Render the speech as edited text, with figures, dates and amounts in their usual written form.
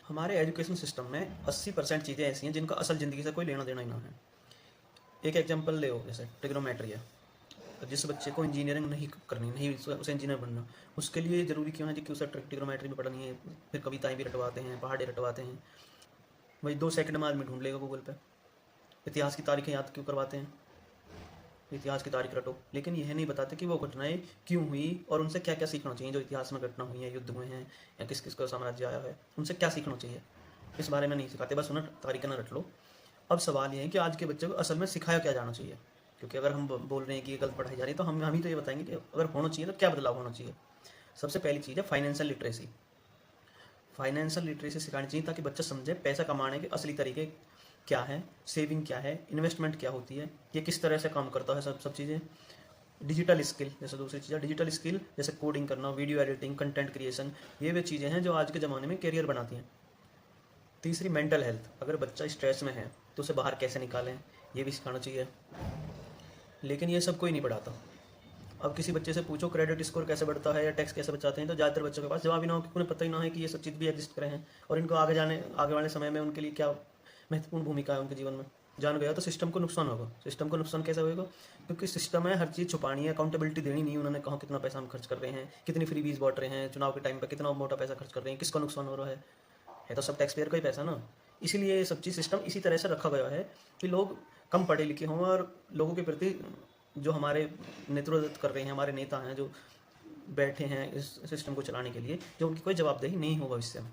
हमारे education system में 80% चीज़ें ऐसी हैं जिनका असल ज़िंदगी से कोई लेना देना ही ना है। एक एग्जांपल ले, जैसे ट्रिग्नोमेट्री है। जिस बच्चे को इंजीनियरिंग नहीं करनी, नहीं उसे इंजीनियर बनना, उसके लिए ज़रूरी क्यों है कि उसे ट्रिग्नोमेट्री में पढ़नी है? फिर कविताएं भी रटवाते हैं, पहाड़े रटवाते हैं। वही 2 सेकंड में आदमी ढूंढ लेगा गूगल पे। इतिहास की तारीखें याद क्यों करवाते हैं? इतिहास की तारीख रटो, लेकिन यह नहीं बताते कि वो घटनाएं क्यों हुई और उनसे क्या क्या सीखना चाहिए। जो इतिहास में घटना हुई है, युद्ध हुए हैं या किस किस का साम्राज्य आया है, उनसे क्या सीखना चाहिए, इस बारे में नहीं सिखाते। बस उन्हें तारीखें न रट लो। अब सवाल ये है कि आज के बच्चे को असल में सिखाया क्या जाना चाहिए? क्योंकि अगर हम बोल रहे हैं कि ये गलत पढ़ाई जा रही है, तो हम ही तो ये बताएंगे कि अगर होना चाहिए तो क्या बदलाव होना चाहिए। सबसे पहली चीज़ है फाइनेंशियल लिटरेसी। फाइनेंशियल लिटरेसी सिखानी चाहिए ताकि बच्चा समझे पैसा कमाने के असली तरीके क्या है, सेविंग क्या है, इन्वेस्टमेंट क्या होती है, ये किस तरह से काम करता है, सब चीज़ें। डिजिटल स्किल, जैसे दूसरी चीज़ है डिजिटल स्किल, जैसे कोडिंग करना, वीडियो एडिटिंग, कंटेंट क्रिएशन, ये वे चीज़ें हैं जो आज के ज़माने में करियर बनाती हैं। तीसरी मेंटल हेल्थ, अगर बच्चा स्ट्रेस में है तो उसे बाहर कैसे निकालें, ये भी सिखाना चाहिए। लेकिन ये सब कोई नहीं पढ़ाता। अब किसी बच्चे से पूछो क्रेडिट स्कोर कैसे बढ़ता है या टैक्स कैसे बचाते हैं, तो ज़्यादातर बच्चों के पास जवाब ही ना हो, क्योंकि उन्हें पता ही ना है कि ये सब चीज़ भी एग्जिस्ट करे हैं और इनको आगे वाले समय में उनके लिए क्या महत्वपूर्ण भूमिका है उनके जीवन में। जान गया तो सिस्टम को नुकसान होगा। सिस्टम को नुकसान कैसे होगा? क्योंकि सिस्टम है, हर चीज़ छुपानी है, अकाउंटेबिलिटी देनी नहीं। उन्होंने कहा कितना पैसा हम खर्च कर रहे हैं, कितनी फ्रीबीज बांट रहे हैं, चुनाव के टाइम पर कितना मोटा पैसा खर्च कर रहे हैं, किसका नुकसान हो रहा है तो सब टैक्स पेयर का ही पैसा ना। इसीलिए ये सब चीज़ सिस्टम इसी तरह से रखा गया है कि लोग कम पढ़े लिखे हों और लोगों के प्रति जो हमारे नेतृत्व कर रहे हैं, हमारे नेता हैं जो बैठे हैं इस सिस्टम को चलाने के लिए, जो उनकी कोई जवाबदेही नहीं हो भविष्य में।